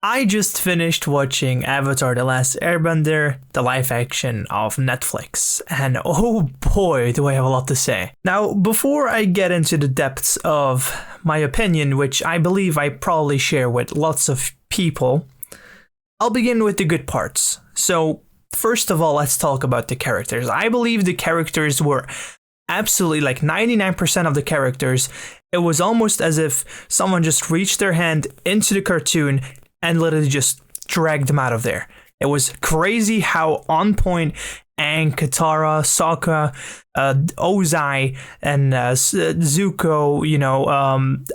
I just finished watching Avatar: The Last Airbender, the live action of Netflix, and oh boy, do I have a lot to say. Now, before I get into the depths of my opinion, which I believe I probably share with lots of people, I'll begin with the good parts. So, first of all, let's talk about the characters. I believe the characters were absolutely, like 99% of the characters, it was almost as if someone just reached their hand into the cartoon and literally just dragged them out of there. It was crazy how on point Aang, Katara, Sokka, Ozai, and Zuko,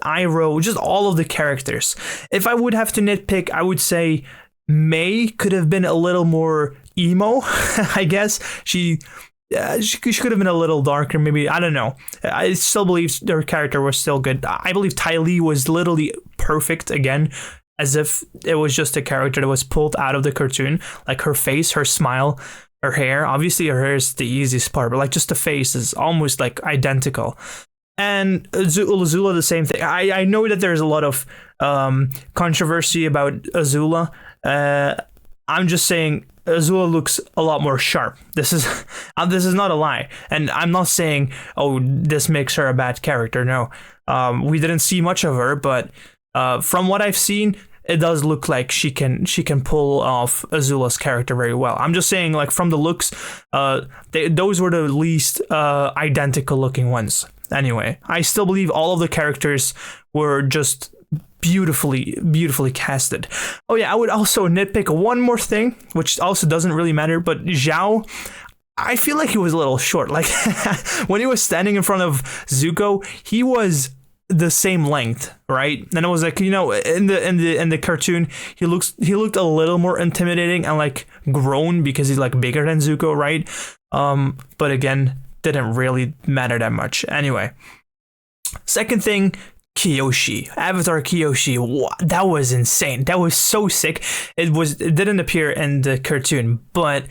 Iroh, just all of the characters. If I would have to nitpick, I would say May could have been a little more emo, I guess. She could have been a little darker, maybe. I don't know. I still believe their character was still good. I believe Ty Lee was literally perfect again, as if it was just a character that was pulled out of the cartoon. Like her face, her smile, her hair. Obviously, her hair is the easiest part, but like just the face is almost like identical. And Azula, the same thing. I know that there's a lot of controversy about Azula. I'm just saying Azula looks a lot more sharp. This is not a lie, and I'm not saying, oh, this makes her a bad character. No, we didn't see much of her, but from what I've seen, it does look like she can pull off Azula's character very well. I'm just saying, like, from the looks, those were the least identical looking ones. Anyway, I still believe all of the characters were just beautifully casted. Oh yeah, I would also nitpick one more thing, which also doesn't really matter, but Zhao, I feel like he was a little short. Like when he was standing in front of Zuko, he was the same length, right? And it was like, in the cartoon, he looked a little more intimidating and like grown because he's like bigger than Zuko, right? But again, didn't really matter that much. Anyway, second thing, Kyoshi, Avatar Kyoshi. That was insane. That was so sick. It didn't appear in the cartoon, but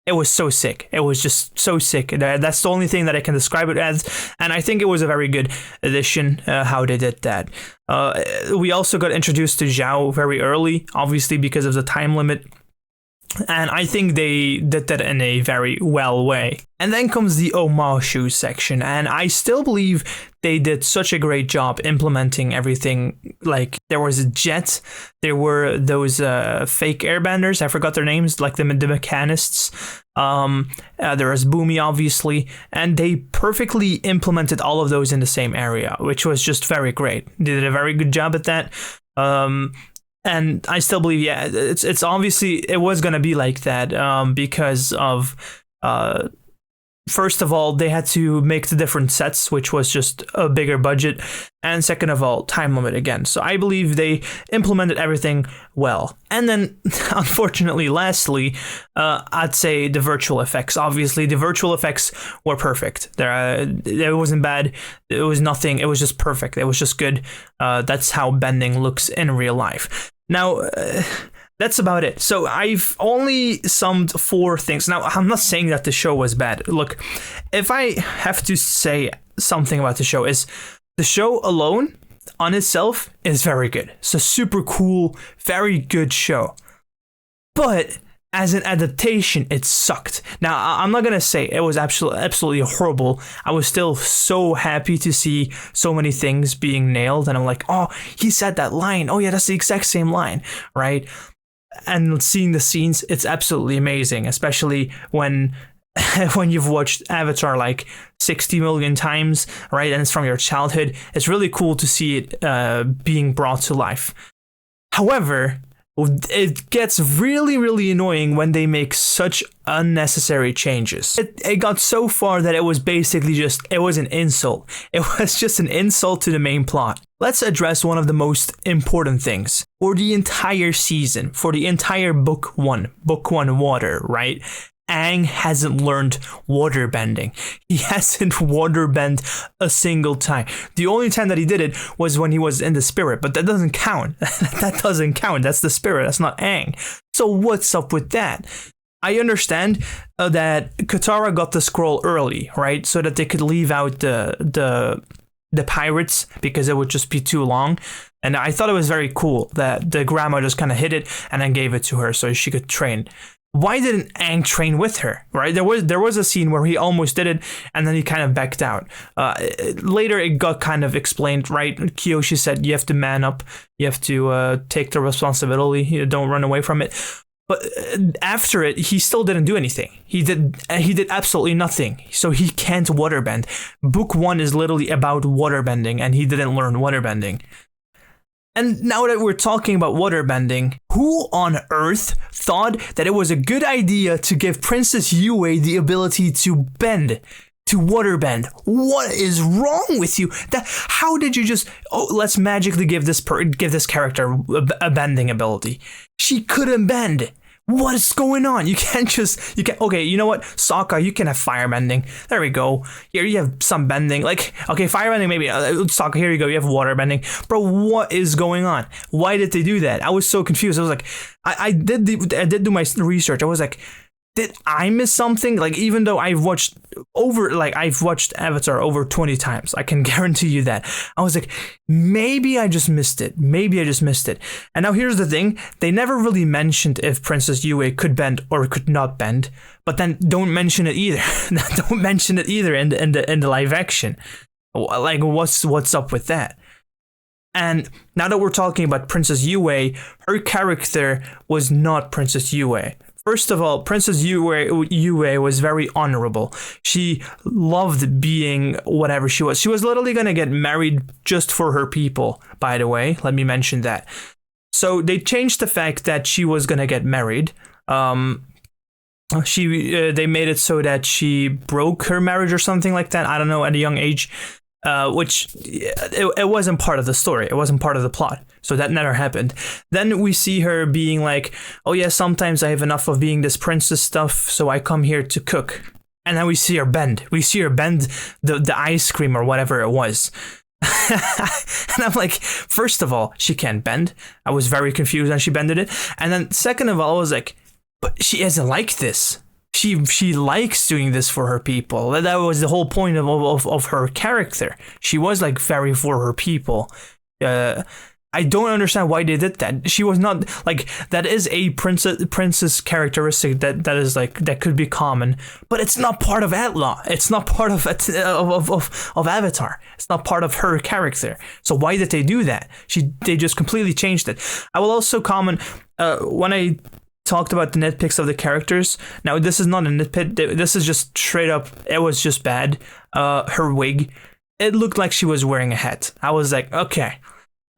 it was so sick. It was just so sick. That's the only thing that I can describe it as, and I think it was a very good addition how they did that. We also got introduced to Zhao very early, obviously because of the time limit. And I think they did that in a very well way. And then comes the Omashu section, and I still believe they did such a great job implementing everything. Like, there was a jet, there were those fake airbenders, I forgot their names, like the mechanists. There was Boomy, obviously, and they perfectly implemented all of those in the same area, which was just very great. They did a very good job at that. And I still believe, yeah, it's obviously, it was going to be like that because of, first of all, they had to make the different sets, which was just a bigger budget. And second of all, time limit again. So I believe they implemented everything well. And then, unfortunately, lastly, I'd say the virtual effects. Obviously, the virtual effects were perfect. It wasn't bad. It was nothing. It was just perfect. It was just good. That's how bending looks in real life. Now, that's about it. So I've only summed 4 things. Now, I'm not saying that the show was bad. Look, if I have to say something about the show, is the show alone on itself is very good. It's a super cool, very good show. But as an adaptation, it sucked. Now, I'm not going to say it was absolutely horrible. I was still so happy to see so many things being nailed. And I'm like, oh, he said that line. Oh, yeah, that's the exact same line, right? And seeing the scenes, it's absolutely amazing, especially when you've watched Avatar like 60 million times, right? And it's from your childhood. It's really cool to see it being brought to life. However, it gets really annoying when they make such unnecessary changes. It got so far that it was basically it was an insult. It was just an insult to the main plot. Let's address one of the most important things. For the entire season, for the entire book one water, right? Aang hasn't learned water bending. He hasn't waterbend a single time. The only time that he did it was when he was in the spirit, but that doesn't count. That doesn't count. That's the spirit. That's not Aang. So what's up with that? I understand that Katara got the scroll early, right? So that they could leave out the the pirates because it would just be too long. And I thought it was very cool that the grandma just kind of hid it and then gave it to her so she could train. Why didn't Aang train with her, right? There was a scene where he almost did it, and then he kind of backed out. Later, it got kind of explained, right? Kyoshi said, you have to man up. You have to take the responsibility. You don't run away from it. But after it, he still didn't do anything. He did absolutely nothing. So he can't waterbend. Book 1 is literally about waterbending, and he didn't learn waterbending. And now that we're talking about waterbending, who on earth thought that it was a good idea to give Princess Yue the ability to bend, to waterbend? What is wrong with you? How did you just, let's magically give this character a bending ability? She couldn't bend. What is going on? Okay, you know what? Sokka, you can have firebending. There we go. Here, you have some bending. Like, okay, firebending maybe. Sokka, here you go. You have waterbending. Bro, what is going on? Why did they do that? I was so confused. I was like, I did do my research. I was like, did I miss something? Like, even though I've watched Avatar over 20 times, I can guarantee you that. I was like, maybe I just missed it. And now here's the thing. They never really mentioned if Princess Yue could bend or could not bend, but then don't mention it either. Don't mention it either in the live action. Like, what's up with that? And now that we're talking about Princess Yue, her character was not Princess Yue. First of all, Princess Yue was very honorable. She loved being whatever she was. She was literally going to get married just for her people, by the way. Let me mention that. So they changed the fact that she was going to get married. They made it so that she broke her marriage or something like that. I don't know, at a young age. Which it wasn't part of the story. It wasn't part of the plot. So that never happened. Then we see her being like, oh yeah, sometimes I have enough of being this princess stuff, so I come here to cook. And then we see her bend. We see her bend the ice cream or whatever it was. And I'm like, first of all, she can't bend. I was very confused when she bended it. And then second of all, I was like, but she isn't like this. She likes doing this for her people. That was the whole point of her character. She was like very for her people. I don't understand why they did that. She was not like, that is a princess characteristic that is like, that could be common, but it's not part of ATLA. It's not part of Avatar. It's not part of her character. So why did they do that? They just completely changed it. I will also comment when I talked about the nitpicks of the characters. Now, this is not a nitpick. This is just straight up, it was just bad. Her wig, it looked like she was wearing a hat. I was like, okay,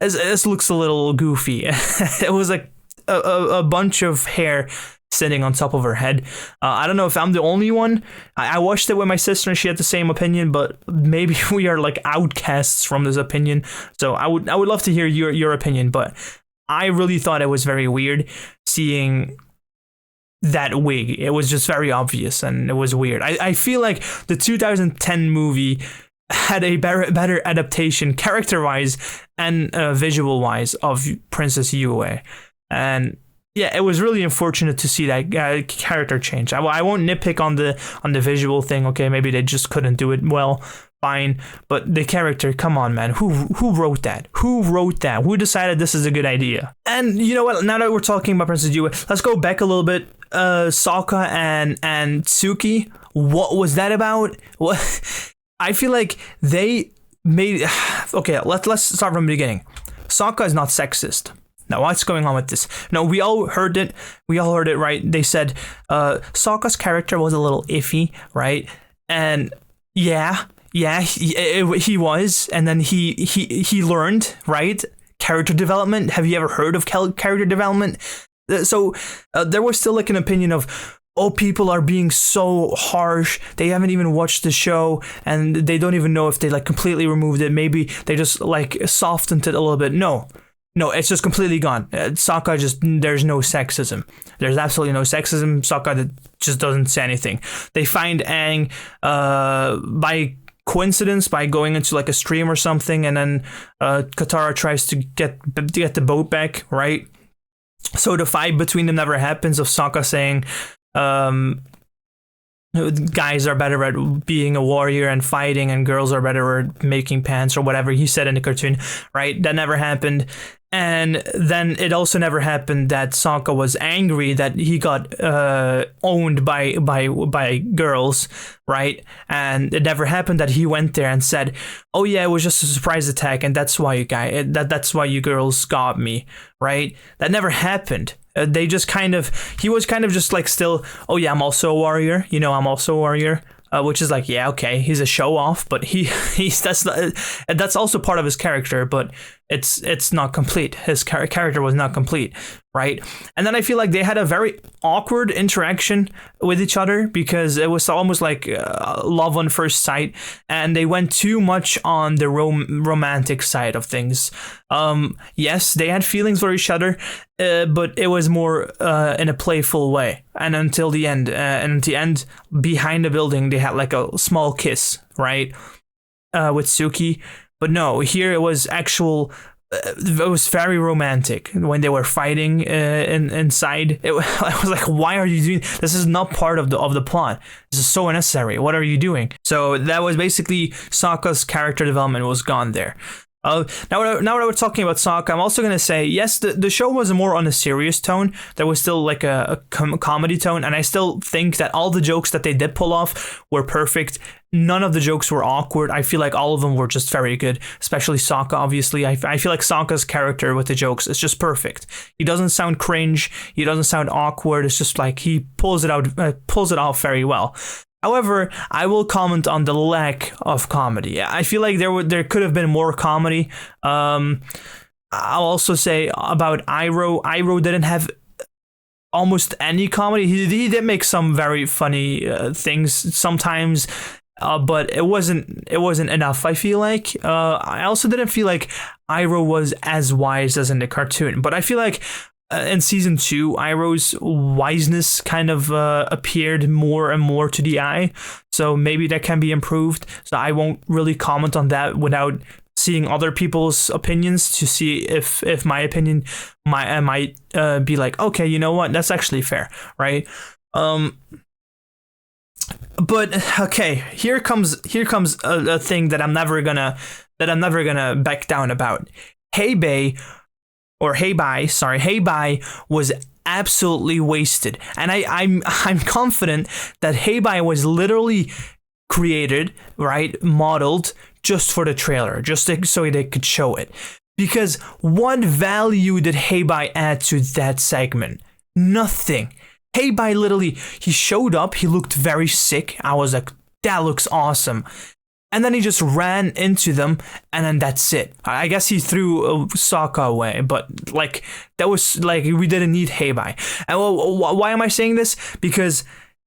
this looks a little goofy. It was like a bunch of hair sitting on top of her head. I don't know if I'm the only one. I watched it with my sister and she had the same opinion, but maybe we are like outcasts from this opinion. So I would love to hear your opinion, but I really thought it was very weird seeing that wig. It was just very obvious and it was weird. I feel like the 2010 movie had a better adaptation character-wise and visual-wise of Princess Yue. And yeah, it was really unfortunate to see that character change. I won't nitpick on the visual thing. Okay, maybe they just couldn't do it well. Fine, but the character, come on, man. Who wrote that? Who wrote that? Who decided this is a good idea? And you know what? Now that we're talking about Princess Yue, let's go back a little bit. Sokka and Suki. What was that about? What? I feel like they made. Okay, let's start from the beginning. Sokka is not sexist. Now, what's going on with this? No, we all heard it. Right? They said Sokka's character was a little iffy, right? And yeah, he was, and then he learned, right? Character development. Have you ever heard of character development? So there was still like an opinion of, oh, people are being so harsh. They haven't even watched the show, and they don't even know if they like completely removed it. Maybe they just like softened it a little bit. No, it's just completely gone. Sokka there's no sexism. There's absolutely no sexism. Sokka just doesn't say anything. They find Aang by coincidence by going into like a stream or something, and then Katara tries to get the boat back, right? So the fight between them never happens, of Sokka saying guys are better at being a warrior and fighting, and girls are better at making pants or whatever he said in the cartoon, right? That never happened. And then it also never happened that Sokka was angry that he got owned by girls, right? And it never happened that he went there and said, "Oh yeah, it was just a surprise attack, and that's why that's why you girls got me," right? That never happened. They just he was kind of just like still, "Oh yeah, I'm also a warrior. You know, I'm also a warrior." Which is like, yeah, okay, he's a show off, but that's also part of his character, but it's not complete. His character was not complete, right? And then I feel like they had a very awkward interaction with each other because it was almost like love on first sight, and they went too much on the romantic side of things. Yes, they had feelings for each other, but it was more in a playful way. And until the end, behind the building, they had like a small kiss, right, with Suki. But no, here it was actual. It was very romantic when they were fighting inside. I was like, why are you doing this? Is not part of the plot. This is so unnecessary. What are you doing? So that was basically Sokka's character development was gone there. Now that we're talking about Sokka, I'm also going to say, yes, the show was more on a serious tone. There was still like a comedy tone, and I still think that all the jokes that they did pull off were perfect. None of the jokes were awkward. I feel like all of them were just very good, especially Sokka, obviously. I feel like Sokka's character with the jokes is just perfect. He doesn't sound cringe. He doesn't sound awkward. It's just like he pulls it off very well. However, I will comment on the lack of comedy. I feel like there could have been more comedy. I'll also say about Iroh. Iroh didn't have almost any comedy. He did make some very funny things sometimes, but it wasn't enough. I feel like I also didn't feel like Iroh was as wise as in the cartoon. But I feel like in season 2, Iroh's wiseness kind of appeared more and more to the eye, so maybe that can be improved. So I won't really comment on that without seeing other people's opinions to see if my opinion might be like, okay, you know what, that's actually fair, right? But okay, here comes a thing that I'm never gonna back down about. Heibai was absolutely wasted, and I'm confident that Heibai was literally created, right, modeled just for the trailer, just so they could show it. Because what value did Heibai add to that segment? Nothing. Heibai literally, he showed up, he looked very sick. I was like, that looks awesome. And then he just ran into them, and then that's it. I guess he threw Sokka away, but like that was like we didn't need Heibai. And why am I saying this? Because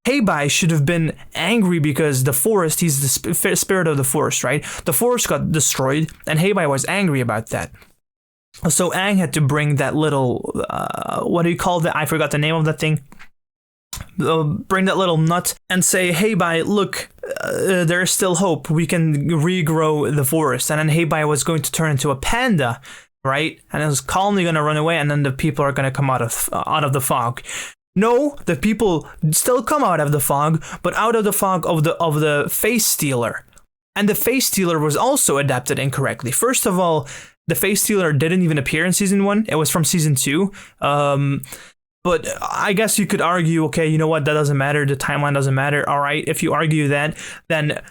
Heibai should have been angry because the forest, he's the spirit of the forest, right? The forest got destroyed, and Heibai was angry about that. So Aang had to bring that little, what do you call that? I forgot the name of that thing. Bring that little nut and say, Heibai, look, there's still hope. We can regrow the forest. And then Heibai was going to turn into a panda, right? And it was calmly going to run away, and then the people are going to come out of the fog. No, the people still come out of the fog, but out of the fog of the face stealer. And the face stealer was also adapted incorrectly. First of all, the face stealer didn't even appear in season 1. It was from season 2. But I guess you could argue, okay, you know what, that doesn't matter, the timeline doesn't matter. All right, if you argue that, then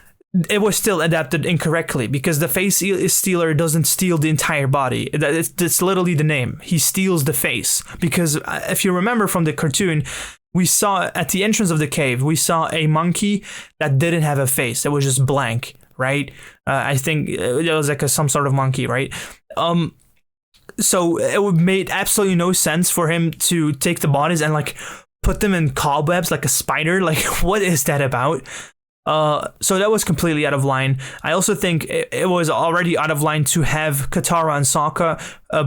it was still adapted incorrectly, because the face stealer doesn't steal the entire body. It's literally the name. He steals the face. Because if you remember from the cartoon, we saw at the entrance of the cave, we saw a monkey that didn't have a face. It was just blank, right? I think it was like some sort of monkey, right? So it would made absolutely no sense for him to take the bodies and like put them in cobwebs like a spider. Like, what is that about? So that was completely out of line. I also think it was already out of line to have Katara and Sokka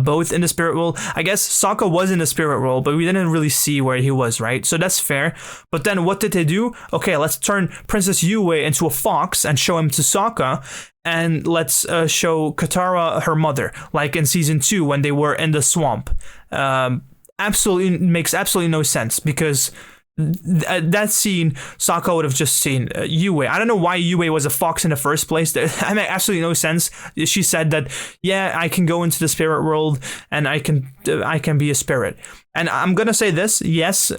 both in the spirit world. I guess Sokka was in the spirit world, but we didn't really see where he was, right? So that's fair. But then what did they do? Okay, let's turn Princess Yue into a fox and show him to Sokka. And let's show Katara her mother, like in season 2 when they were in the swamp. Makes absolutely no sense, because that scene, Sokka would have just seen Yue. I don't know why Yue was a fox in the first place. That made absolutely no sense. She said that, yeah, I can go into the spirit world and I can be a spirit. And I'm gonna say this: yes,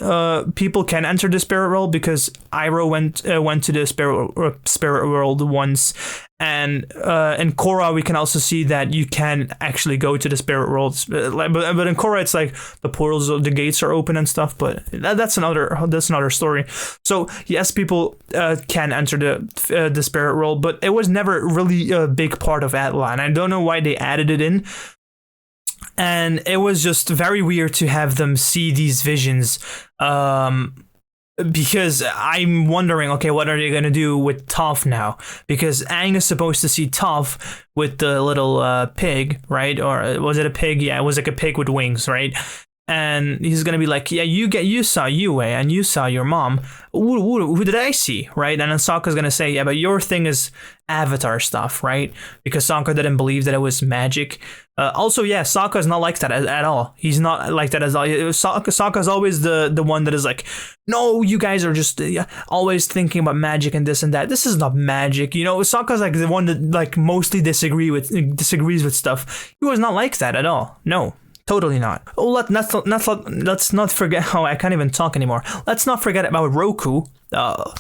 people can enter the spirit world because Iroh went to the spirit world once, and in Korra we can also see that you can actually go to the spirit world. But in Korra it's like the portals, the gates are open and stuff. But that's another story. So yes, people can enter the spirit world, but it was never really a big part of ATLA, and I don't know why they added it in. And it was just very weird to have them see these visions, because I'm wondering, okay, what are they going to do with Toph now? Because Aang is supposed to see Toph with the little pig, right? Or was it a pig? Yeah, it was like a pig with wings, right? And he's going to be like, yeah, you saw Yue and you saw your mom. Who did I see, right? And then Sokka's going to say, yeah, but your thing is Avatar stuff, right? Because Sokka didn't believe that it was magic. Also, yeah, Sokka's not like that at all. He's not like that at all. Sokka's always the one that is like, no, you guys are just always thinking about magic and this and that. This is not magic. You know, Sokka's like the one that like mostly disagrees with stuff. He was not like that at all. No. Totally not. Oh, let's not forget. Oh, I can't even talk anymore. Let's not forget about Roku.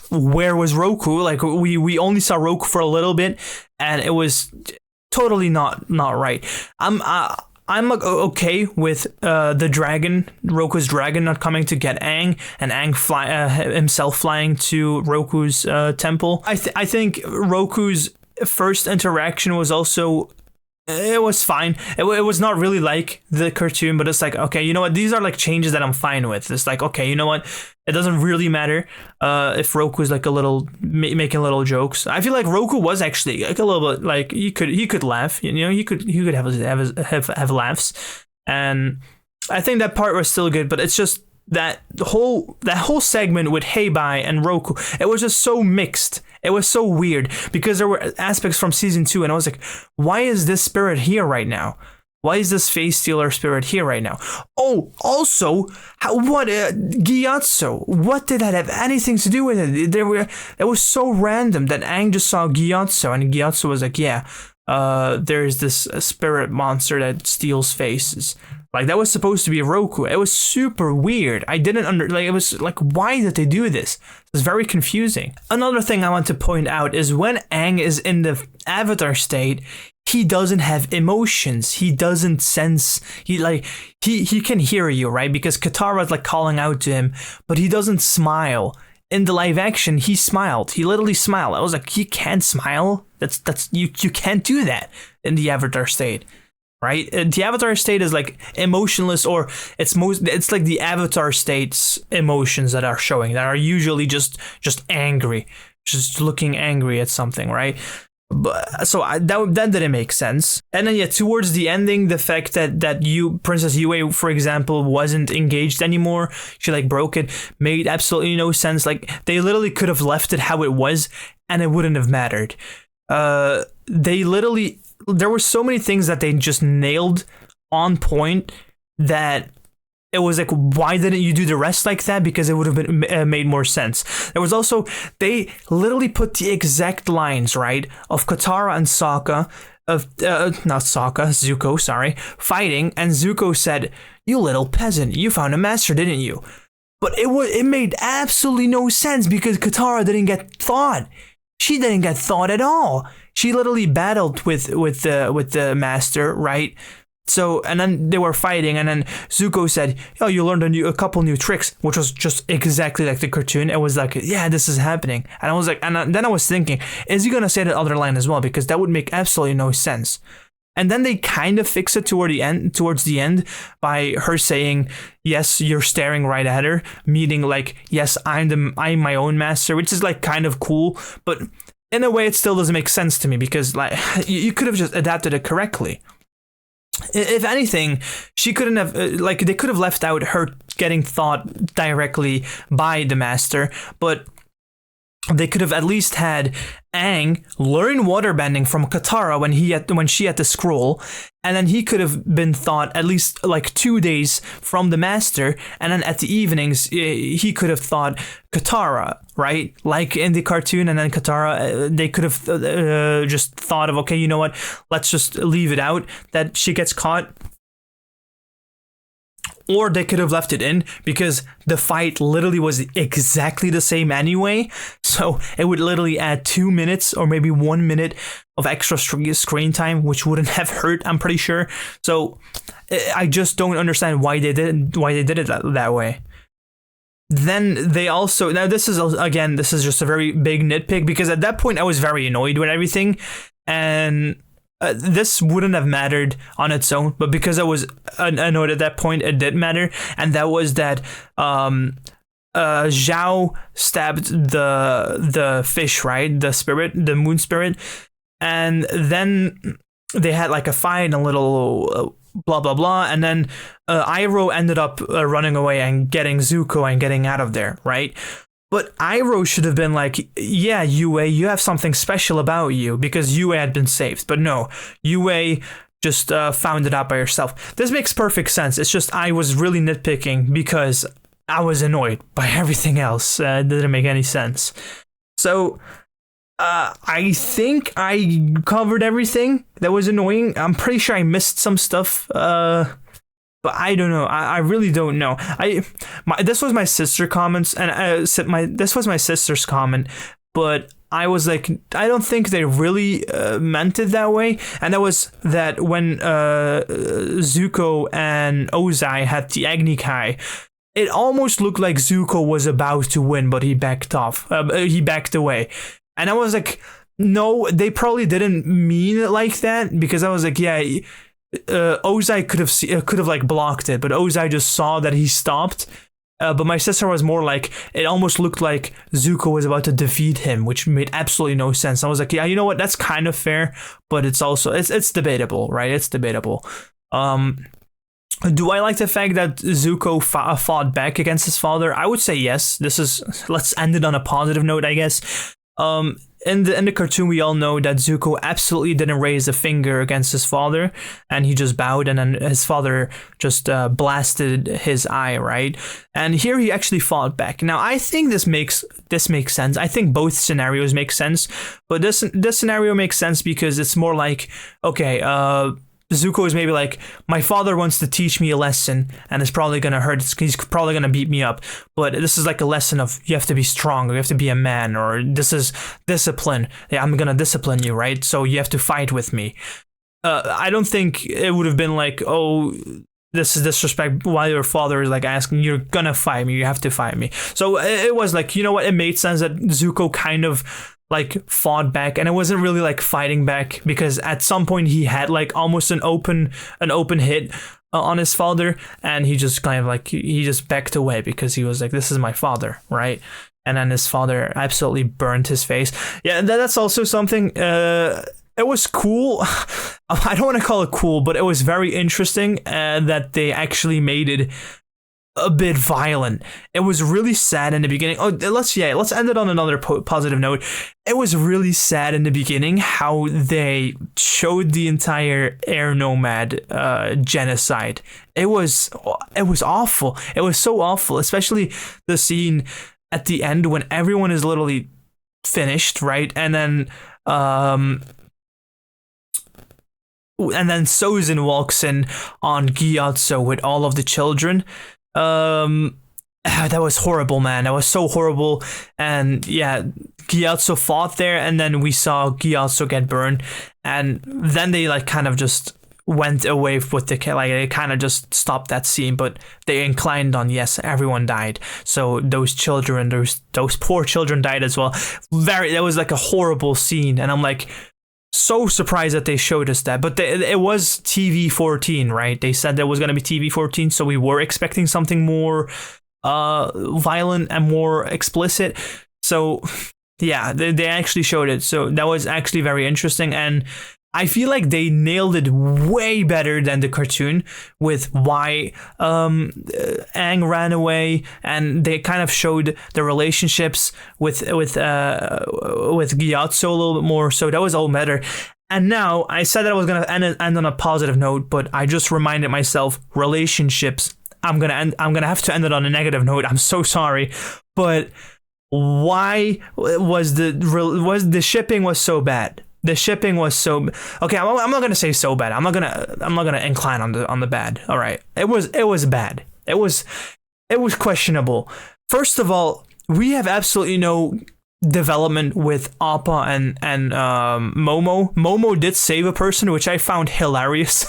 Where was Roku? Like we only saw Roku for a little bit, and it was totally not right. I'm okay with the dragon, Roku's dragon, not coming to get Aang, and Aang himself flying to Roku's temple. I think Roku's first interaction was also. It was fine. It was not really like the cartoon, but it's like, okay, you know what? These are like changes that I'm fine with. It's like, okay, you know what? It doesn't really matter if Roku's like a little making little jokes. I feel like Roku was actually like a little bit like he could laugh. You know, he could have laughs, and I think that part was still good. But it's just that whole segment with Heibai and Roku, it was just so mixed. It was so weird because there were aspects from season 2, and I was like, why is this spirit here right now? Why is this face stealer spirit here right now? Oh, also, Gyatso? What did that have anything to do with it? It was so random that Aang just saw Gyatso, and Gyatso was like, yeah, there's this spirit monster that steals faces. Like, that was supposed to be Roku. It was super weird. I didn't it was like, why did they do this? It was very confusing. Another thing I want to point out is when Aang is in the Avatar state, he doesn't have emotions. He doesn't sense, he can hear you, right? Because Katara's like calling out to him, but he doesn't smile. In the live action, he smiled. He literally smiled. I was like, you can't smile? You can't do that in the Avatar state. Right? The Avatar state is like emotionless, or it's like the Avatar state's emotions that are showing, that are usually just angry, just looking angry at something, right? But so that didn't make sense. And then yeah, towards the ending, the fact that Princess Yue, for example, wasn't engaged anymore, she like broke it, made absolutely no sense. Like they literally could have left it how it was, and it wouldn't have mattered. There were so many things that they just nailed on point that it was like, why didn't you do the rest like that? Because it would have been made more sense. There was also, they literally put the exact lines, right, of Katara and Sokka, Zuko, sorry, fighting, and Zuko said, "You little peasant, you found a master, didn't you?" But it made absolutely no sense because Katara didn't get thought. She didn't get thought at all. She literally battled with the master, right? So, and then they were fighting, and then Zuko said, "Oh, you learned a couple new tricks," which was just exactly like the cartoon. It was like, yeah, this is happening. And I was like, and then I was thinking, is he gonna say that other line as well? Because that would make absolutely no sense. And then they kind of fix it towards the end by her saying, "Yes, you're staring right at her," meaning like, "Yes, I'm my own master," which is like kind of cool, but in a way, it still doesn't make sense to me because like you could have just adapted it correctly. If anything, she couldn't have they could have left out her getting thought directly by the master, but they could have at least had Aang learn waterbending from Katara when she had the scroll, and then he could have been taught at least like 2 days from the master, and then at the evenings he could have taught Katara, right? Like in the cartoon, and then Katara, they could have just thought of, okay, you know what? Let's just leave it out that she gets caught. Or they could have left it in because the fight literally was exactly the same anyway. So it would literally add 2 minutes or maybe 1 minute of extra screen time, which wouldn't have hurt, I'm pretty sure. So I just don't understand why they did it that way. Then they also, now this is just a very big nitpick, because at that point I was very annoyed with everything, and this wouldn't have mattered on its own, but because I was annoyed at that point, it did matter, and that was that Zhao stabbed the fish, right? The moon spirit, and then they had like a fight, a little blah blah blah, and then Iroh ended up running away and getting Zuko and getting out of there, right? But Iroh should have been like, yeah, Yue, you have something special about you, because Yue had been saved. But no, Yue just found it out by herself. This makes perfect sense. It's just I was really nitpicking because I was annoyed by everything else. It didn't make any sense. So I think I covered everything that was annoying. I'm pretty sure I missed some stuff. But I don't know. I really don't know. This was my sister comments, and this was my sister's comment, but I was like, I don't think they really meant it that way. And that was that when Zuko and Ozai had the Agni Kai, it almost looked like Zuko was about to win, but he backed off. He backed away, and I was like, no, they probably didn't mean it like that, because I was like, yeah. Ozai could have like blocked it, but Ozai just saw that he stopped. But my sister was more like, it almost looked like Zuko was about to defeat him, which made absolutely no sense. I was like, yeah, you know what? That's kind of fair, but it's also it's debatable, right? It's debatable. Do I like the fact that Zuko fought back against his father? I would say yes. Let's end it on a positive note, I guess. In the cartoon, we all know that Zuko absolutely didn't raise a finger against his father, and he just bowed, and then his father just blasted his eye, right? And here he actually fought back. Now, I think this makes sense. I think both scenarios make sense, but this scenario makes sense because it's more like, okay, Zuko is maybe like, my father wants to teach me a lesson, and it's probably going to hurt. He's probably going to beat me up. But this is like a lesson of, you have to be strong, or you have to be a man, or this is discipline. Yeah, I'm going to discipline you, right? So you have to fight with me. I don't think it would have been like, oh, this is disrespect, while your father is like asking, you're going to fight me, you have to fight me. So it was like, you know what? It made sense that Zuko kind of like fought back, and it wasn't really like fighting back, because at some point he had like almost an open hit on his father, and he just kind of like, he just backed away because he was like, this is my father, right? And then his father absolutely burned his face. Yeah, that's also something. It was cool. I don't want to call it cool, but it was very interesting that they actually made it a bit violent. It was really sad in the beginning. Oh, let's end it on another positive note. It was really sad in the beginning how they showed the entire air nomad genocide. It was awful. It was so awful, especially the scene at the end when everyone is literally finished, right? And then Sozin walks in on Gyatso with all of the children. That was horrible, man. That was so horrible. And yeah, Gyatso fought there, and then we saw Gyatso get burned, and then they like kind of just went away with the, like, they kind of just stopped that scene, but they inclined on, yes, everyone died. So those children, those poor children died as well. That was like a horrible scene, and I'm like, so surprised that they showed us that. But it was TV-14, right? They said there was going to be TV-14, so we were expecting something more violent and more explicit. So yeah, they actually showed it. So that was actually very interesting. And I feel like they nailed it way better than the cartoon with why Aang ran away, and they kind of showed the relationships with Gyatso a little bit more. So that was all better. And now I said that I was gonna end on a positive note, but I just reminded myself relationships. I'm gonna have to end it on a negative note. I'm so sorry, but why was the shipping was so bad? The shipping was so okay. I'm not gonna say so bad. I'm not gonna incline on the bad. All right, it was bad. It was questionable. First of all, we have absolutely no development with Appa and Momo. Momo did save a person, which I found hilarious.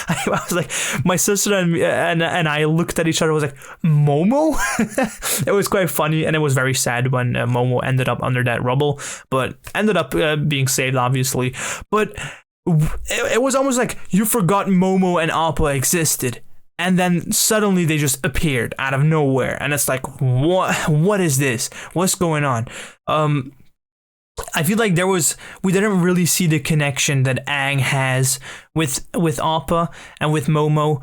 I was like, my sister and I looked at each other. Was like, Momo? It was quite funny, and it was very sad when Momo ended up under that rubble, but ended up being saved, obviously. But it was almost like you forgot Momo and Appa existed. And then suddenly they just appeared out of nowhere, and it's like, what is this? What's going on? I feel like we didn't really see the connection that Aang has with Appa and with Momo.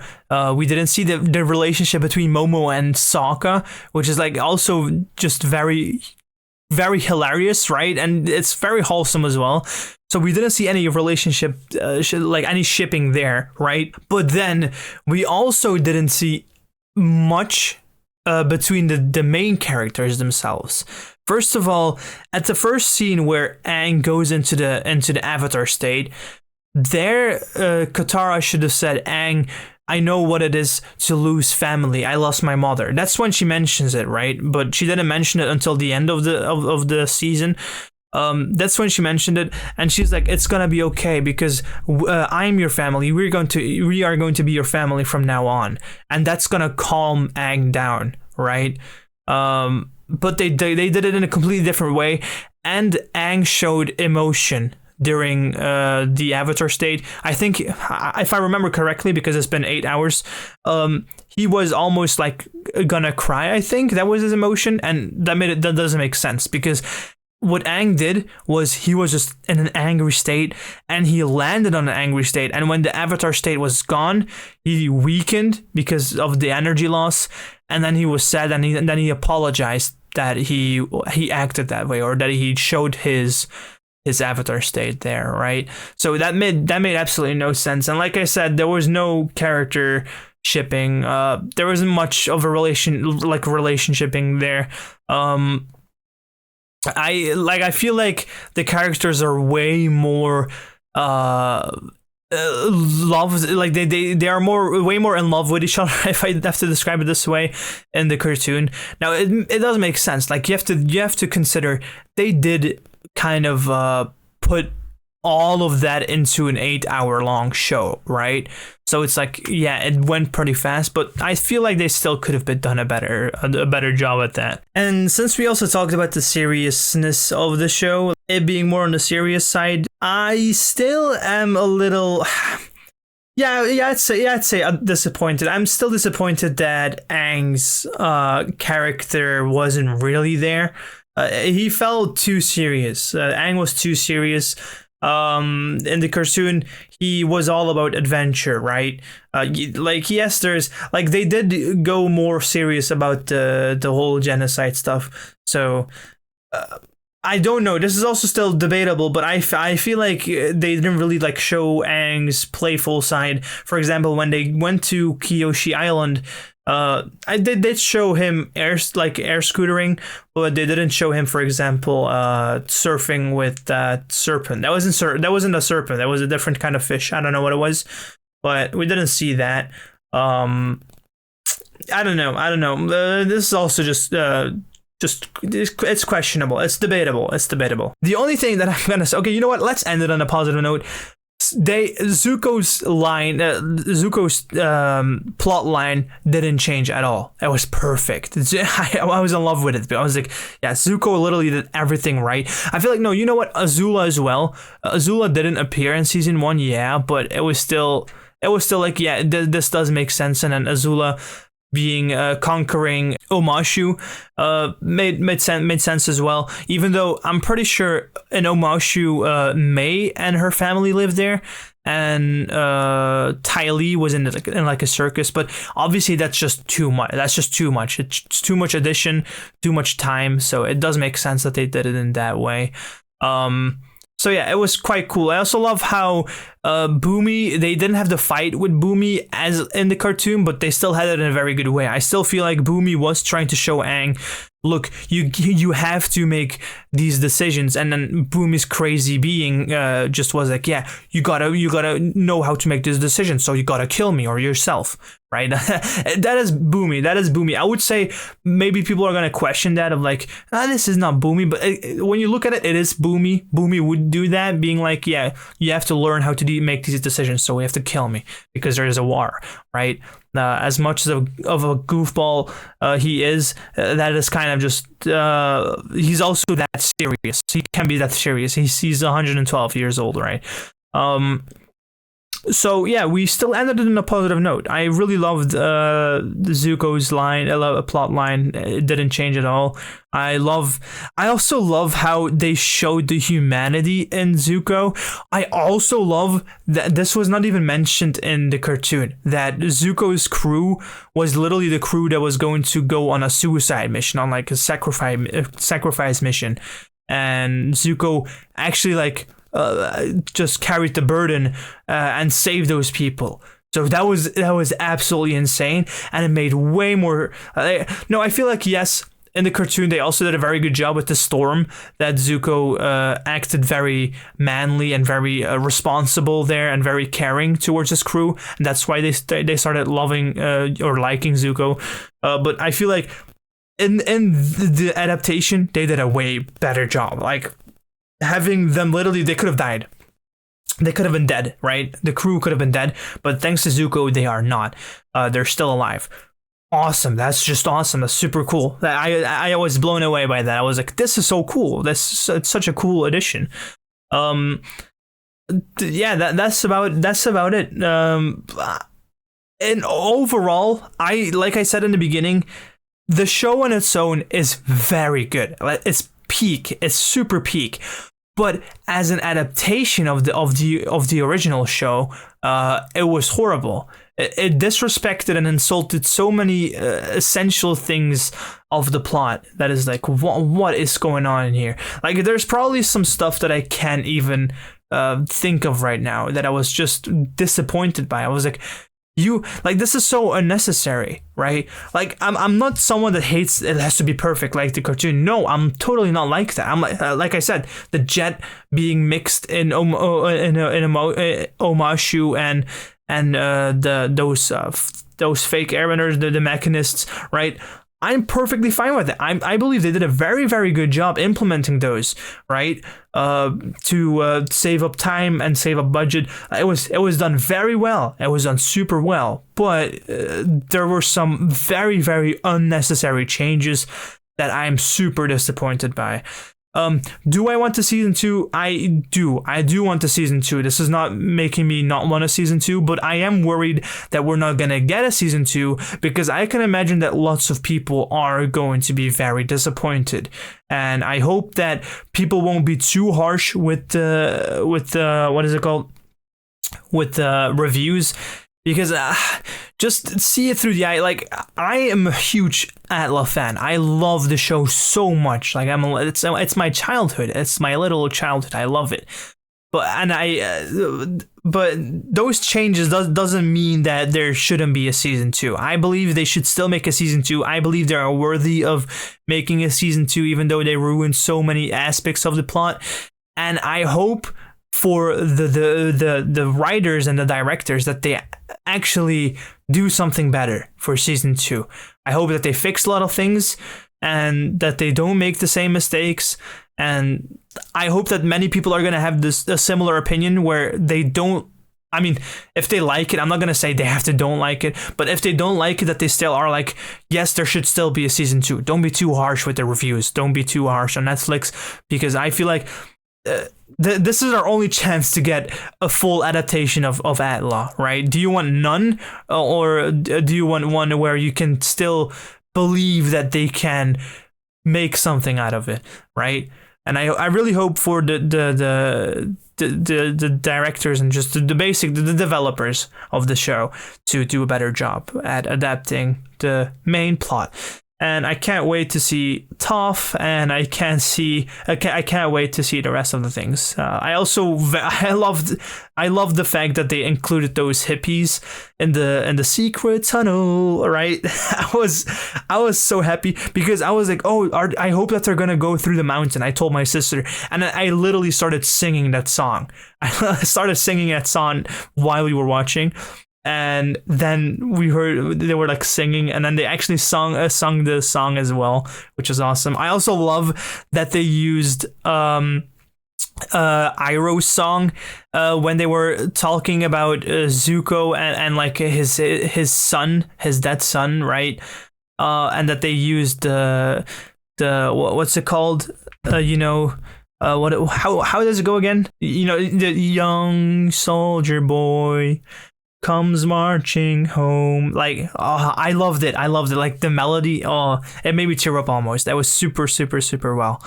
We didn't see the relationship between Momo and Sokka, which is like also just very, very hilarious, right? And it's very wholesome as well. So we didn't see any relationship, like any shipping there, right? But then we also didn't see much between the main characters themselves. First of all, at the first scene where Aang goes into the Avatar state, there Katara should have said, "Aang, I know what it is to lose family. I lost my mother." That's when she mentions it, right? But she didn't mention it until the end of the season. That's when she mentioned it, and she's like, "It's gonna be okay because I'm your family. We are going to be your family from now on," and that's gonna calm Aang down, right? But they did it in a completely different way, and Aang showed emotion during the Avatar state. I think, if I remember correctly, because it's been 8 hours, he was almost like gonna cry. I think that was his emotion, and that doesn't make sense because what Aang did was he was just in an angry state, and he landed on an angry state, and when the Avatar state was gone, he weakened because of the energy loss, and then he was sad, and then he apologized that he acted that way, or that he showed his Avatar state there, right? So that made absolutely no sense. And like I said, there was no character shipping. There wasn't much of a relationshipping there. I feel like the characters are way more love, like they are way more in love with each other, if I have to describe it this way, in the cartoon. Now it does make sense. Like you have to consider they did kind of put all of that into an 8-hour long show, right? So it's like, yeah, it went pretty fast, but I feel like they still could have done a better job at that. And since we also talked about the seriousness of the show, it being more on the serious side, I still am a little, I'd say disappointed. I'm still disappointed that Aang's character wasn't really there. He felt too serious. Aang was too serious. In the cartoon, he was all about adventure, right? Like, yes, there's like they did go more serious about the whole genocide stuff. So I don't know. This is also still debatable, but I feel like they didn't really like show Aang's playful side. For example, when they went to Kyoshi Island, I did show him air scootering, but they didn't show him, for example, surfing with that serpent. That wasn't a serpent. That was a different kind of fish. I don't know what it was, but we didn't see that. I don't know. This is also just it's questionable. It's debatable. The only thing that I'm gonna say, okay, you know what? Let's end it on a positive note. Zuko's plot line didn't change at all. It was perfect. I was in love with it. I was like, yeah, Zuko literally did everything right. I feel like, no, you know what? Azula as well. Azula didn't appear in season 1, yeah, but it was still like, yeah, this does make sense. And then Azula, being conquering Omashu made sense as well. Even though I'm pretty sure in Omashu, Mei and her family lived there, and Ty Lee was in like a circus. But obviously that's just too much. That's just too much. It's too much addition, too much time. So it does make sense that they did it in that way. So yeah, it was quite cool. I also love how Boomy, they didn't have the fight with Boomy as in the cartoon, but they still had it in a very good way. I still feel like Boomy was trying to show Aang, look, you have to make these decisions, and then Boomy's crazy being just was like, yeah, you gotta know how to make this decision, so you gotta kill me or yourself, right? That is Boomy. I would say maybe people are gonna question that of like, this is not Boomy, but when you look at it, it is Boomy. Boomy would do that, being like, yeah, you have to learn how to make these decisions, so you have to kill me because there is a war, right? As much of a goofball he is, that is kind of just he's also that serious. He can be that serious. He's 112 years old, right? So yeah, we still ended it on a positive note. I really loved Zuko's line, plot line. It didn't change at all. I also love how they showed the humanity in Zuko. I also love that this was not even mentioned in the cartoon, that Zuko's crew was literally the crew that was going to go on a suicide mission, on like a sacrifice mission, and Zuko actually like just carried the burden and saved those people. So that was absolutely insane, and it made way more. No, I feel like yes, in the cartoon they also did a very good job with the storm. That Zuko acted very manly and very responsible there, and very caring towards his crew, and that's why they started loving or liking Zuko. But I feel like in the adaptation they did a way better job. Like, having them literally, they could have died. They could have been dead, right? The crew could have been dead, but thanks to Zuko, they are not. They're still alive. Awesome. That's just awesome. That's super cool. I was blown away by that. I was like, this is so cool. It's such a cool addition. Yeah, that's about it. And overall, like I said in the beginning, the show on its own is very good. It's peak. It's super peak. But as an adaptation of the original show, it was horrible. It disrespected and insulted so many essential things of the plot that is like, what is going on in here? Like, there's probably some stuff that I can't even think of right now that I was just disappointed by. I was like, this is so unnecessary, right? Like, I'm not someone that hates it has to be perfect like the cartoon. No, I'm totally not like that. I'm like I said, the jet being mixed in Omashu and those fake airbenders, the mechanists, right? I'm perfectly fine with it. I believe they did a very, very good job implementing those, right? To save up time and save up budget. It was done very well. It was done super well. But there were some very, very unnecessary changes that I'm super disappointed by. Do I want a season 2? I do want a season 2. This is not making me not want a season 2, but I am worried that we're not gonna get a season 2, because I can imagine that lots of people are going to be very disappointed. And I hope that people won't be too harsh with the what is it called? With the reviews. Because just see it through the eye. Like, I am a huge ATLA fan. I love the show so much. Like, it's my childhood. It's my little childhood. I love it. But those changes doesn't mean that there shouldn't be a season 2. I believe they should still make a season 2. I believe they are worthy of making a season 2, even though they ruined so many aspects of the plot. And I hope for the writers and the directors that they actually do something better for season 2. I hope that they fix a lot of things and that they don't make the same mistakes. And I hope that many people are going to have a similar opinion where they don't. I mean, if they like it, I'm not going to say they have to don't like it, but if they don't like it, that they still are like, yes, there should still be a season 2. Don't be too harsh with the reviews. Don't be too harsh on Netflix, because I feel like this is our only chance to get a full adaptation of ATLA, right? Do you want none, or do you want one where you can still believe that they can make something out of it, right? And I really hope for the directors and just the developers of the show to do a better job at adapting the main plot. And I can't wait to see Toph, and I can't wait to see the rest of the things. I love the fact that they included those hippies in the secret tunnel, right? I was so happy because I was like, oh, I hope that they're gonna go through the mountain. I told my sister, and I literally started singing that song. I started singing that song while we were watching. And then we heard they were like singing, and then they actually sung the song as well, which is awesome. I also love that they used Iroh's song when they were talking about Zuko and like his son, his dead son, right? And that they used the what's it called? How does it go again? You know, the young soldier boy comes marching home. Like, oh, I loved it. Like the melody, oh, it made me tear up almost. That was super well.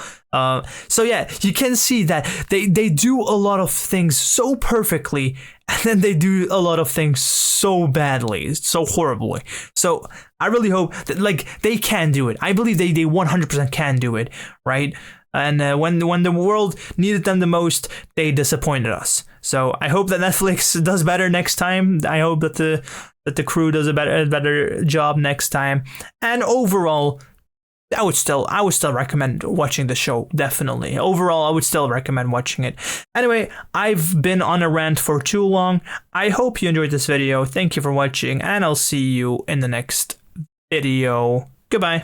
So yeah, you can see that they do a lot of things so perfectly, and then they do a lot of things so badly, so horribly. So I really hope that like they can do it. I believe they 100% can do it, right? And when the world needed them the most, they disappointed us. So I hope that Neflix does better next time. I hope that the crew does a better job next time. And overall, I would still recommend watching the show. Definitely. Overall, I would still recommend watching it. Anyway, I've been on a rant for too long. I hope you enjoyed this video. Thank you for watching, and I'll see you in the next video. Goodbye.